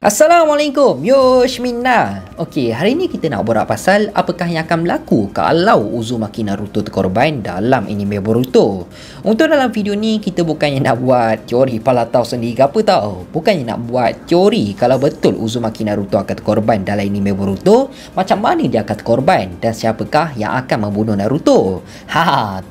Assalamualaikum, Yoshminna. Okey, hari ni kita nak borak pasal apakah yang akan berlaku kalau Uzumaki Naruto terkorban dalam anime Boruto. Untuk dalam video ni, kita bukannya nak buat teori pala tahu sendiri ke apa tau. Bukannya nak buat teori kalau betul Uzumaki Naruto akan terkorban dalam anime Boruto, macam mana dia akan terkorban dan siapakah yang akan membunuh Naruto.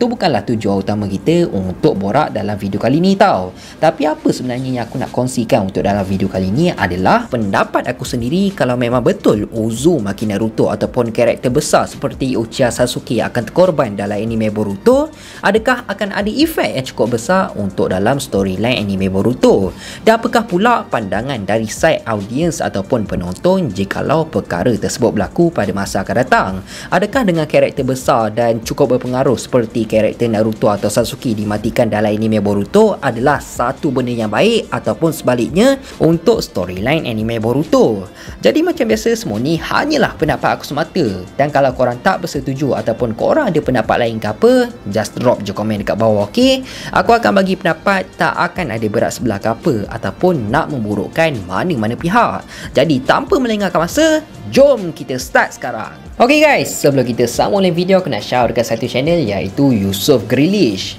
Tu bukanlah tujuan utama kita untuk borak dalam video kali ni tau. Tapi apa sebenarnya yang aku nak kongsikan untuk dalam video kali ni adalah pendapat aku sendiri kalau memang betul Uzumaki Naruto ataupun karakter besar seperti Uchiha Sasuke akan terkorban dalam anime Boruto, adakah akan ada efek yang cukup besar untuk dalam storyline anime Boruto? Dan apakah pula pandangan dari side audience ataupun penonton jikalau perkara tersebut berlaku pada masa akan datang? Adakah dengan karakter besar dan cukup berpengaruh seperti karakter Naruto atau Sasuke dimatikan dalam anime Boruto adalah satu benda yang baik ataupun sebaliknya untuk storyline anime Boruto? Jadi macam biasa, semua ni hanyalah pendapat aku semata, dan kalau korang tak bersetuju ataupun korang ada pendapat lain ke apa, just drop je komen dekat bawah, ok? Aku akan bagi pendapat, tak akan ada berat sebelah ke apa ataupun nak memburukkan mana-mana pihak. Jadi tanpa melengahkan masa, jom kita start sekarang. Ok guys, sebelum kita sambung lain video, aku nak shout dekat satu channel iaitu Yusof Grealish.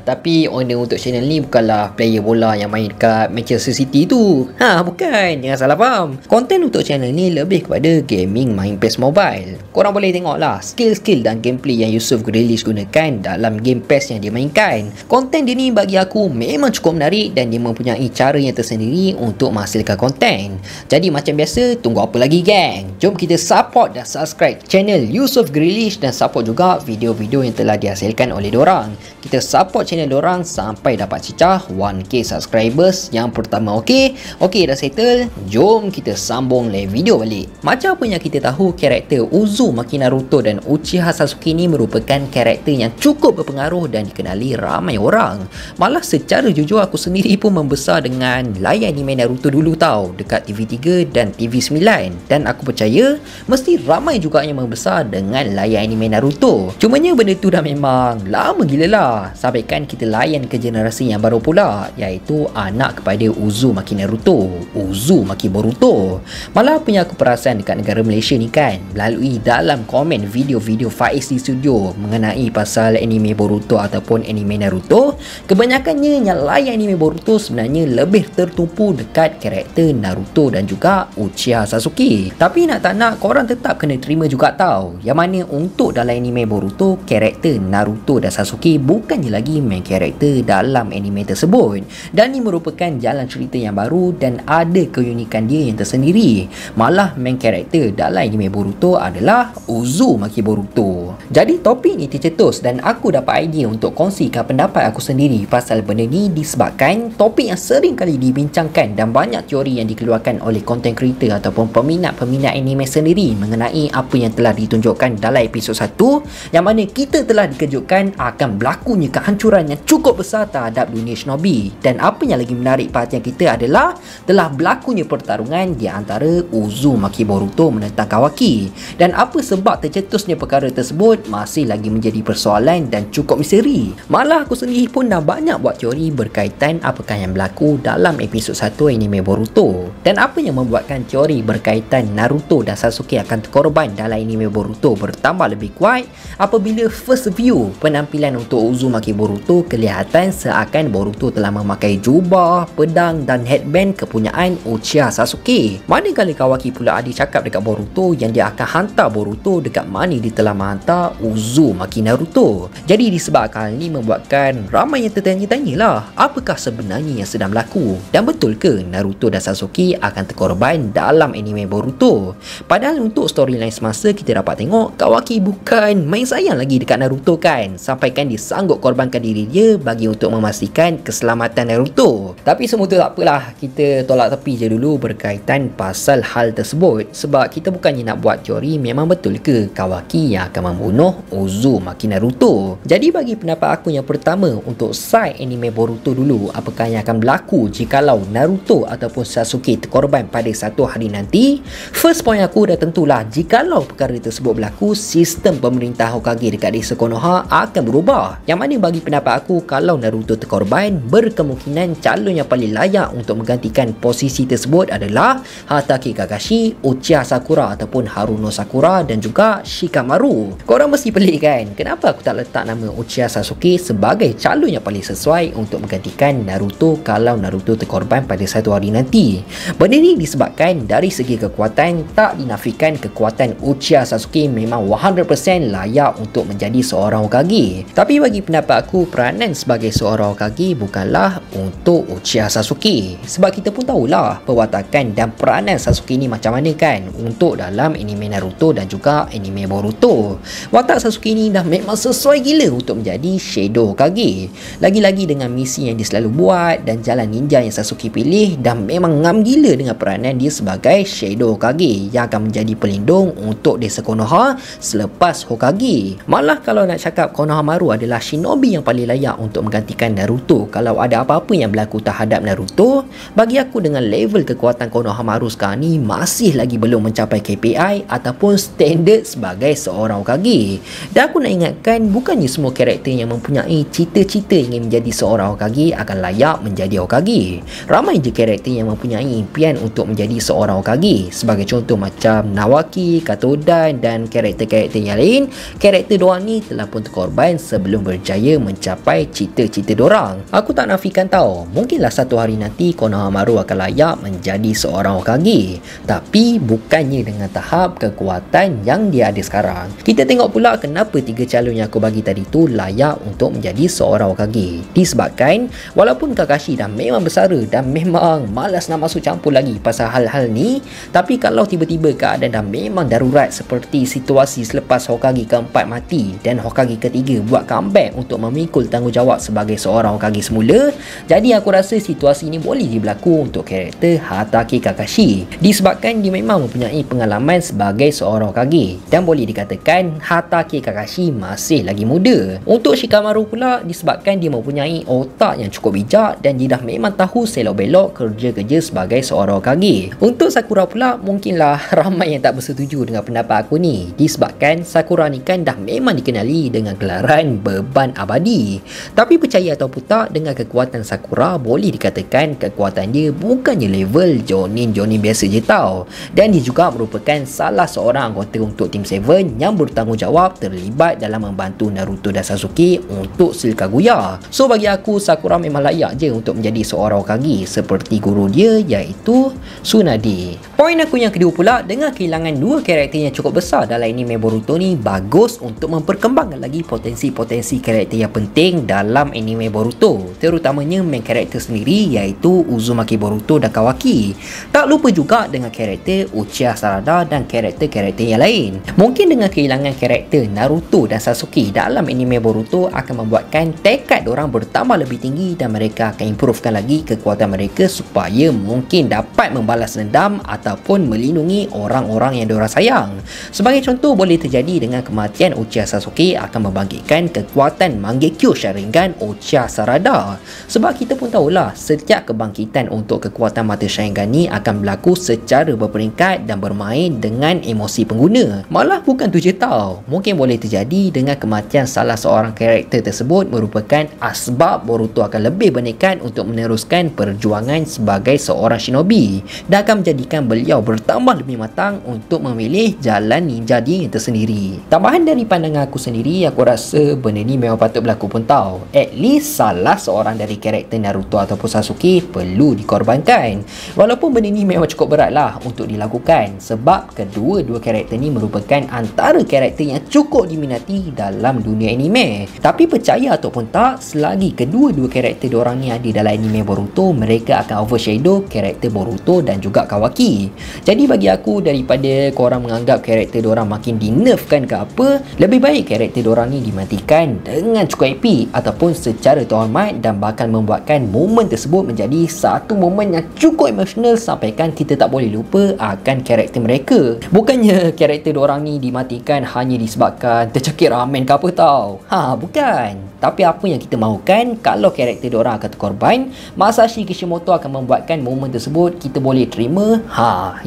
Tapi owner untuk channel ni bukanlah player bola yang main dekat Manchester City tu. Bukan, jangan salah faham. Konten untuk channel ni lebih kepada gaming main PES Mobile. Korang boleh tengok lah skill-skill dan gameplay yang Yusof Grealish gunakan dalam game PES yang dia mainkan. Konten dia ni bagi aku memang cukup menarik dan dia mempunyai cara yang tersendiri untuk menghasilkan konten. Jadi macam biasa, tunggu apa lagi gang? Jom kita support dan subscribe channel Yusof Grealish dan support juga video-video yang telah dihasilkan oleh dorang. Kita support channel dorang sampai dapat cecah 1k subscribers yang pertama, ok? Ok, dah settle. Jom kita sambung lain video balik. Macam apa yang kita tahu, karakter Uzumaki Naruto dan Uchiha Sasuke ni merupakan karakter yang cukup berpengaruh dan dikenali ramai orang. Malah secara jujur aku sendiri pun membesar dengan layan anime Naruto dulu tau, dekat TV3 dan TV9, dan aku percaya mesti ramai juga yang membesar dengan layan anime Naruto. Cumanya benda tu dah memang lama gila lah, sampai kan kita layan ke generasi yang baru pula, iaitu anak kepada Uzumaki Naruto, Uzumaki Boruto. Malah apa yang aku perasan dekat negara Malaysia ni kan, melalui dalam komen video-video Faiz di studio mengenai pasal anime Boruto ataupun anime Naruto, kebanyakannya yang layan anime Boruto sebenarnya lebih tertumpu dekat karakter Naruto dan juga Uchiha Sasuke. Tapi nak tak nak, korang tetap kena terima juga tau, yang mana untuk dalam anime Boruto, karakter Naruto dan Sasuke bukannya lagi main karakter dalam anime tersebut, dan ini merupakan jalan cerita yang baru dan ada keunikan dia yang tersendiri. Malah main karakter dalam anime Boruto adalah Uzumaki Boruto. Jadi topik ni tercetus dan aku dapat idea untuk kongsikan pendapat aku sendiri pasal benda ni disebabkan topik yang sering kali dibincangkan dan banyak teori yang dikeluarkan oleh content creator ataupun peminat-peminat anime sendiri mengenai apa yang telah ditunjukkan dalam episod 1, yang mana kita telah dikejutkan akan berlakunya kehancuran yang cukup besar terhadap dunia shinobi. Dan apa yang lagi menarik perhatian kita adalah telah berlakunya pertarungan di antara Uzumaki Boruto menentang Kawaki, dan apa sebab tercetusnya perkara tersebut masih lagi menjadi persoalan dan cukup misteri. Malah aku sendiri pun dah banyak buat teori berkaitan apakah yang berlaku dalam episod 1 anime Boruto, dan apa yang membuatkan teori berkaitan Naruto dan Sasuke akan terkorban dalam anime Boruto bertambah lebih kuat apabila first view penampilan untuk Uzumaki Boruto kelihatan seakan Boruto telah memakai jubah, pedang dan headband kepunyaan Uchiha Sasuke. Manakala Kawaki pula ada cakap dekat Boruto yang dia akan hantar Boruto dekat mana dia telah menghantar Uzumaki Naruto. Jadi disebabkan hal ini membuatkan ramai yang tertanya-tanya lah, apakah sebenarnya yang sedang berlaku, dan betul ke Naruto dan Sasuke akan terkorban dalam anime Boruto. Padahal untuk storyline semasa kita dapat tengok Kawaki bukan main sayang lagi dekat Naruto kan, sampaikan dia sanggup korbankan diri dia bagi untuk memastikan keselamatan Naruto. Tapi semua tu tak apalah, kita tolak tepi je dulu berkaitan pasal hal tersebut, sebab kita bukannya nak buat teori memang betul ke Kawaki yang akan membunuh Uzumaki Naruto. Jadi bagi pendapat aku yang pertama untuk side anime Boruto dulu, apakah yang akan berlaku jikalau Naruto ataupun Sasuke terkorban pada satu hari nanti? First point aku dah tentulah, jikalau kalau perkara tersebut berlaku, sistem pemerintah Hokage dekat desa Konoha akan berubah. Yang mana bagi pendapat aku, kalau Naruto terkorban, berkemungkinan calon yang paling layak untuk menggantikan posisi tersebut adalah Hatake Kakashi, Uchiha Sakura ataupun Haruno Sakura dan juga Shikamaru. Korang mesti pelik kan, kenapa aku tak letak nama Uchiha Sasuke sebagai calon yang paling sesuai untuk menggantikan Naruto kalau Naruto terkorban pada satu hari nanti. Benda ini disebabkan dari segi kekuatan, tak dinafikan kekuatan Uchiha Sasuke memang 100% layak untuk menjadi seorang Hokage. Tapi bagi pendapat aku, peranan sebagai seorang Hokage bukanlah untuk Uchiha Sasuke. Sebab kita pun tahulah perwatakan dan peranan Sasuke ni macam mana kan untuk dalam anime Naruto dan juga anime Boruto. Watak Sasuke ni dah memang sesuai gila untuk menjadi Shadow Hokage. Lagi-lagi dengan misi yang dia selalu buat dan jalan ninja yang Sasuke pilih, dah memang ngam gila dengan peranan dia sebagai Shadow Hokage yang akan menjadi pelindung untuk desa Konoha selepas Hokage. Malah kalau nak cakap, Konohamaru adalah shinobi yang paling layak untuk menggantikan Naruto kalau ada apa-apa yang berlaku terhadap Naruto. Bagi aku, dengan level kekuatan Konohamaru sekarang ni masih lagi belum mencapai KPI ataupun standard sebagai seorang Hokage. Dan aku nak ingatkan, bukannya semua karakter yang mempunyai cita-cita ingin menjadi seorang Hokage akan layak menjadi Hokage. Ramai je karakter yang mempunyai impian untuk menjadi seorang Hokage. Sebagai contoh macam Nawaki, Katodan dan karakter-karakter yang lain, karakter diorang ni telah pun terkorban sebelum berjaya mencapai cita-cita diorang. Aku tak nafikan tau, mungkinlah satu hari nanti Konohamaru akan layak menjadi seorang Hokage, tapi bukannya dengan tahap kekuatan yang dia ada sekarang. Kita tengok pula kenapa tiga calon yang aku bagi tadi tu layak untuk menjadi seorang Hokage. Disebabkan walaupun Kakashi dah memang bersara dan memang malas nak masuk campur lagi pasal hal-hal ni, tapi kalau tiba-tiba keadaan dah memang darurat seperti situasi selepas Hokage keempat mati dan Hokage ketiga buat comeback untuk memikul tanggungjawab sebagai seorang Hokage semula, jadi aku rasa situasi ni boleh berlaku untuk karakter Hatake Kakashi disebabkan dia memang mempunyai pengalaman sebagai seorang Hokage dan boleh dikatakan Hatake Kakashi masih lagi muda. Untuk Shikamaru pula, disebabkan dia mempunyai otak yang cukup bijak dan dia dah memang tahu selok-belok kerja-kerja sebagai seorang Hokage. Untuk Sakura pula, mungkinlah ramai yang tak bersetuju dengan pendapat aku ni disebabkan Sakura ni kan dah memang dikenali dengan gelaran beban abadi. Tapi percaya ataupun tak, dengan kekuatan Sakura boleh dikatakan kekuatan dia bukannya level Jonin biasa je tau. Dan dia juga merupakan salah seorang anggota untuk Team 7 yang bertanggungjawab terlibat dalam membantu Naruto dan Sasuke untuk Shield Kaguya. So bagi aku, Sakura memang layak je untuk menjadi seorang Hokage seperti guru dia iaitu Tsunade. Poin aku yang kedua pula, dengan kehilangan dua karakter yang cukup besar dalam anime Boruto ni, bagus untuk memperkembangkan lagi potensi-potensi karakter yang penting dalam anime Boruto, terutamanya main karakter sendiri iaitu Uzumaki Boruto dan Kawaki. Tak lupa juga dengan karakter Uchiha Sarada dan karakter-karakter yang lain. Mungkin dengan kehilangan karakter Naruto dan Sasuke dalam anime Boruto akan membuatkan tekad diorang bertambah lebih tinggi dan mereka akan improvekan lagi kekuatan mereka supaya mungkin dapat membalas dendam ataupun melindungi orang-orang yang diorang sayang. Sebagai contoh, boleh terjadi dengan kematian Uchiha Sasuke akan membangkitkan kekuatan Mangekyo Sharingan Uchiha Sarada. Sebab kita pun tahulah, setiap kebangkitan untuk kekuatan mata Sharingan ni akan berlaku secara berperingkat dan bermain dengan emosi pengguna. Malah bukan tu je tau, mungkin boleh terjadi dengan kematian salah seorang karakter tersebut merupakan asbab Boruto akan lebih bernekat untuk meneruskan perjuangan sebagai seorang shinobi dan akan menjadikan beliau bertambah lebih matang untuk memilih jalan ninja dia yang tersendiri. Tambahan dari pandangan aku sendiri, aku rasa benda ni memang patut berlaku pun tau. At least salah seorang dari karakter Naruto ataupun Sasuke perlu dikorbankan. Walaupun benda ni memang cukup berat lah untuk dilakukan sebab kedua-dua karakter ni merupakan antara karakter yang cukup diminati dalam dunia anime. Tapi percaya ataupun tak, selagi kedua-dua karakter diorang ni ada dalam anime Boruto, mereka akan overshadow karakter Boruto dan juga Kawaki. Jadi bagi aku, daripada korang menganggap karakter diorang makin di-nerfkan ke apa, lebih baik karakter diorang ni dimatikan dengan cukup epic ataupun secara terhormat dan bakal membuatkan momen tersebut menjadi satu momen yang cukup emosional sampaikan kita tak boleh lupa akan karakter mereka. Bukannya karakter diorang ni dimatikan hanya disebabkan tercekik ramen ke apa tau. Bukan. Tapi apa yang kita mahukan kalau karakter diorang akan terkorban, Masashi Kishimoto akan membuatkan momen tersebut kita boleh terima.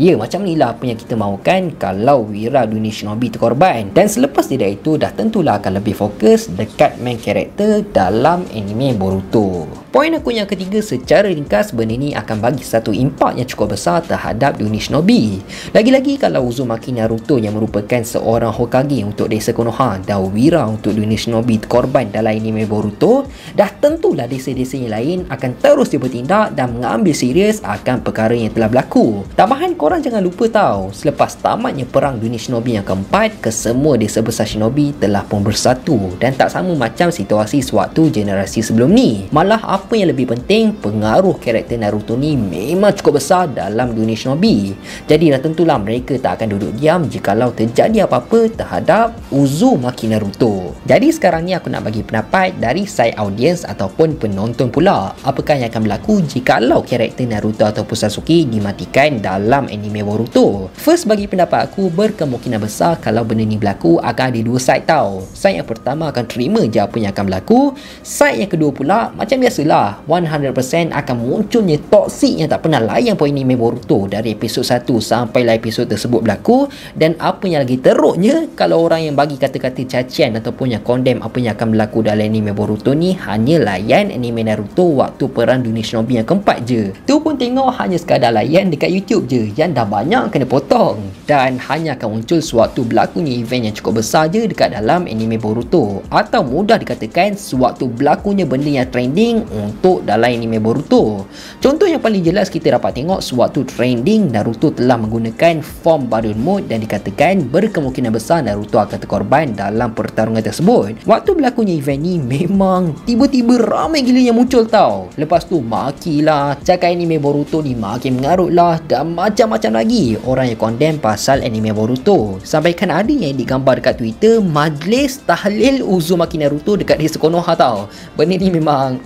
Ya, macam ni lah apa yang kita mahukan kalau Wira dunia Shinobi terkorban. Dan selepas dia itu dah tentulah akan lebih fokus dekat main karakter dalam anime Boruto. Poin aku yang ketiga, secara ringkas benda ni akan bagi satu impak yang cukup besar terhadap dunia Shinobi. Lagi-lagi kalau Uzumaki Naruto yang merupakan seorang Hokage untuk desa Konoha dan Wira untuk dunia Shinobi terkorban dalam anime Boruto, dah tentulah desa-desa yang lain akan terus dia bertindak dan mengambil serius akan perkara yang telah berlaku. Tambahan, korang jangan lupa tau, selepas tamatnya perang dunia Shinobi yang keempat, kesemua desa besar Shinobi telah pun bersatu dan tak sama macam situasi sewaktu generasi sebelum ni. Malah apa yang lebih penting, pengaruh karakter Naruto ni memang cukup besar dalam dunia Shinobi. Jadi dah tentulah mereka tak akan duduk diam jikalau terjadi apa-apa terhadap Uzumaki Naruto. Jadi sekarang ni aku nak bagi pendapat dari side audience ataupun penonton pula. Apakah yang akan berlaku jikalau karakter Naruto ataupun Sasuke dimatikan dalam anime Boruto? First, bagi pendapat aku, berkemungkinan besar kalau benda ni berlaku akan ada dua side tau. Side yang pertama akan terima je apa yang akan berlaku. Side yang kedua pula, macam biasalah, 100% akan munculnya toksik yang tak pernah layan pun anime Boruto dari episod 1 sampailah episod tersebut berlaku. Dan apa yang lagi teruknya, kalau orang yang bagi kata-kata cacian ataupun yang condemn apa yang akan berlaku dalam anime Boruto ni hanya layan anime Naruto waktu perang dunia Shinobi yang keempat je. Tu pun tengok hanya sekadar layan dekat YouTube je yang dah banyak kena potong. Dan hanya akan muncul sewaktu berlakunya event yang cukup besar je dekat dalam anime Boruto. Atau mudah dikatakan sewaktu berlakunya benda yang trending untuk dalam anime Boruto. Contoh yang paling jelas kita dapat tengok sewaktu trending Naruto telah menggunakan form Baryon Mode dan dikatakan berkemungkinan besar Naruto akan terkorban dalam pertarungan tersebut. Waktu berlakunya event ni memang tiba-tiba ramai gila yang muncul tau. Lepas tu makilah, cakap anime Boruto ni makin mengarut lah dan macam-macam lagi orang yang condemn pasal anime Boruto. Sampaikan ada yang edit gambar dekat Twitter majlis tahlil Uzumaki Naruto dekat desa Konoha tau. Benda ni memang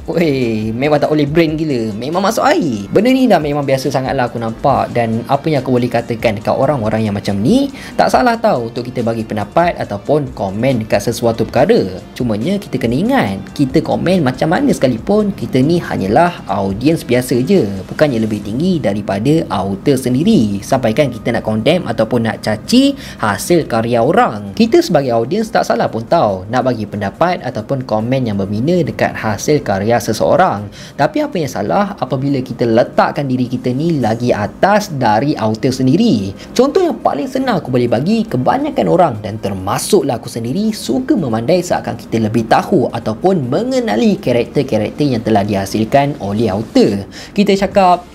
memang tak boleh brain gila, memang masuk air. Benda ni dah memang biasa sangat lah aku nampak. Dan apa yang aku boleh katakan dekat orang-orang yang macam ni, tak salah tau untuk kita bagi pendapat ataupun komen dekat sesuatu perkara. Cumanya kita kena ingat, kita komen macam mana sekalipun, kita ni hanyalah audiens biasa je, bukannya lebih tinggi daripada author sendiri. Sampaikan kita nak condemn ataupun nak caci hasil karya orang, kita sebagai audiens tak salah pun tau nak bagi pendapat ataupun komen yang berbina dekat hasil karya seseorang. Tapi apa yang salah apabila kita letakkan diri kita ni lagi atas dari author sendiri. Contoh yang paling senang aku boleh bagi, kebanyakan orang dan termasuklah aku sendiri suka memandai seakan kita lebih tahu ataupun mengenali karakter-karakter yang telah dihasilkan oleh author. Kita cakap,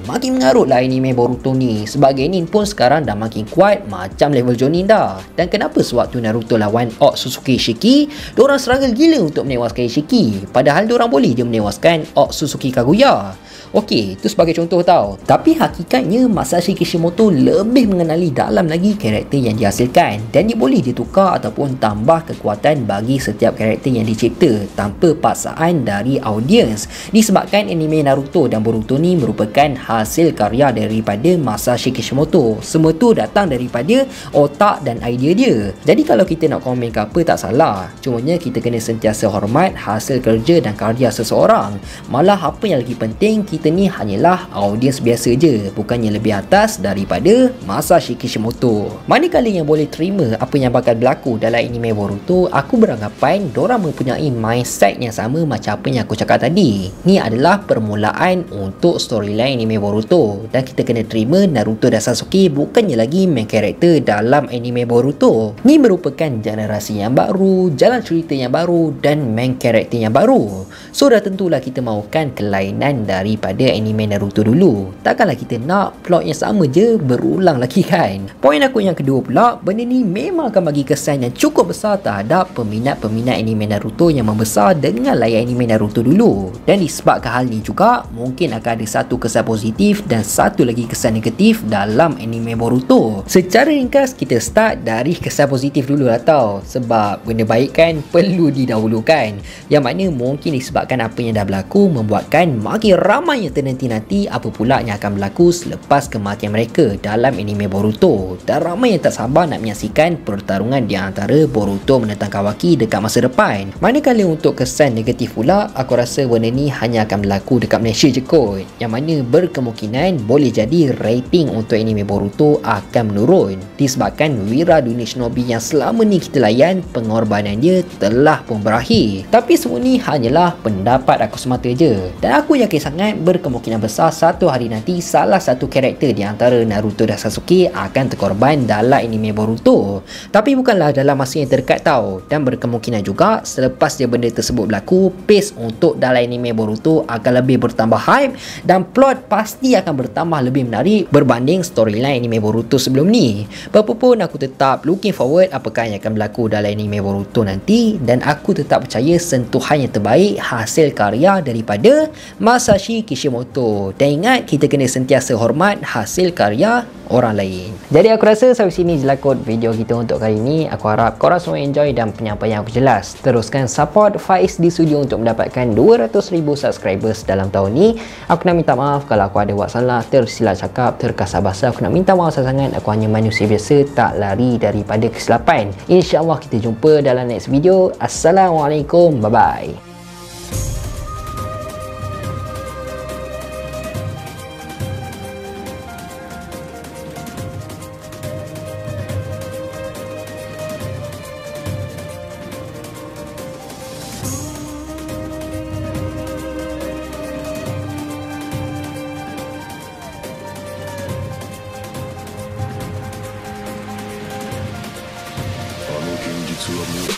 makin mengarut lah anime Boruto ni, sebagai Genin pun sekarang dah makin kuat macam level Jonin dah. Dan kenapa sewaktu Naruto lawan Otsutsuki Ishiki, diorang struggle gila untuk menewaskan Ishiki, padahal diorang boleh je menewaskan Otsutsuki Kaguya. Okey, itu sebagai contoh tau. Tapi hakikatnya Masashi Kishimoto lebih mengenali dalam lagi karakter yang dihasilkan dan dia boleh ditukar ataupun tambah kekuatan bagi setiap karakter yang dicipta tanpa paksaan dari audiens. Disebabkan anime Naruto dan Boruto ni merupakan hasil karya daripada Masashi Kishimoto. Semua tu datang daripada otak dan idea dia. Jadi kalau kita nak komen ke apa tak salah. Cumanya kita kena sentiasa hormat hasil kerja dan karya seseorang. Malah apa yang lagi penting, kita ni hanyalah audiens biasa je, bukannya lebih atas daripada Masashi Kishimoto. Manakala yang boleh terima apa yang bakal berlaku dalam anime Boruto, aku beranggapan dorang mempunyai mindset yang sama macam apa yang aku cakap tadi. Ni adalah permulaan untuk storyline anime Boruto dan kita kena terima Naruto dan Sasuke bukannya lagi main karakter dalam anime Boruto. Ni merupakan generasi yang baru, jalan cerita yang baru dan main karakter yang baru. So dah tentulah kita mahukan kelainan daripada daripada anime Naruto dulu. Takkanlah kita nak plot yang sama je berulang lagi kan. Poin aku yang kedua pula, benda ni memang akan bagi kesan yang cukup besar terhadap peminat-peminat anime Naruto yang membesar dengan layar anime Naruto dulu. Dan disebabkan hal ni juga, mungkin akan ada satu kesan positif dan satu lagi kesan negatif dalam anime Boruto. Secara ringkas, kita start dari kesan positif dulu lah tau. Sebab benda baik kan perlu didahulukan. Yang mana mungkin disebabkan apa yang dah berlaku membuatkan makin ramai yang ternanti-nanti apa pula yang akan berlaku selepas kematian mereka dalam anime Boruto. Dan ramai yang tak sabar nak menyaksikan pertarungan di antara Boruto menentang Kawaki dekat masa depan. Manakala untuk kesan negatif pula, aku rasa benda ni hanya akan berlaku dekat Malaysia je kot. Yang mana berkemungkinan boleh jadi rating untuk anime Boruto akan menurun. Disebabkan Wira Dunia Shinobi yang selama ni kita layan, pengorbanan dia telah pun berakhir. Tapi semua ni hanyalah pendapat aku semata je. Dan aku yakin sangat berkemungkinan besar satu hari nanti salah satu karakter di antara Naruto dan Sasuke akan terkorban dalam anime Boruto. Tapi bukanlah dalam masa yang terdekat tau. Dan berkemungkinan juga selepas dia benda tersebut berlaku, pace untuk dalam anime Boruto akan lebih bertambah hype dan plot pasti akan bertambah lebih menarik berbanding storyline anime Boruto sebelum ni. Apapun aku tetap looking forward apakah yang akan berlaku dalam anime Boruto nanti, dan aku tetap percaya sentuhan yang terbaik hasil karya daripada Masashi Kishimoto. Dan ingat, kita kena sentiasa hormat hasil karya orang lain. Jadi aku rasa sampai sini je lah kot video kita untuk kali ni. Aku harap korang semua enjoy dan penyampaian aku jelas. Teruskan support Faiz di studio untuk mendapatkan 200,000 subscribers dalam tahun ni. Aku nak minta maaf kalau aku ada buat salah, tersilap cakap, terkasar bahasa. Aku nak minta maaf sangat. Aku hanya manusia biasa, tak lari daripada kesilapan. InsyaAllah kita jumpa dalam next video. Assalamualaikum, bye bye. Genjitsu wa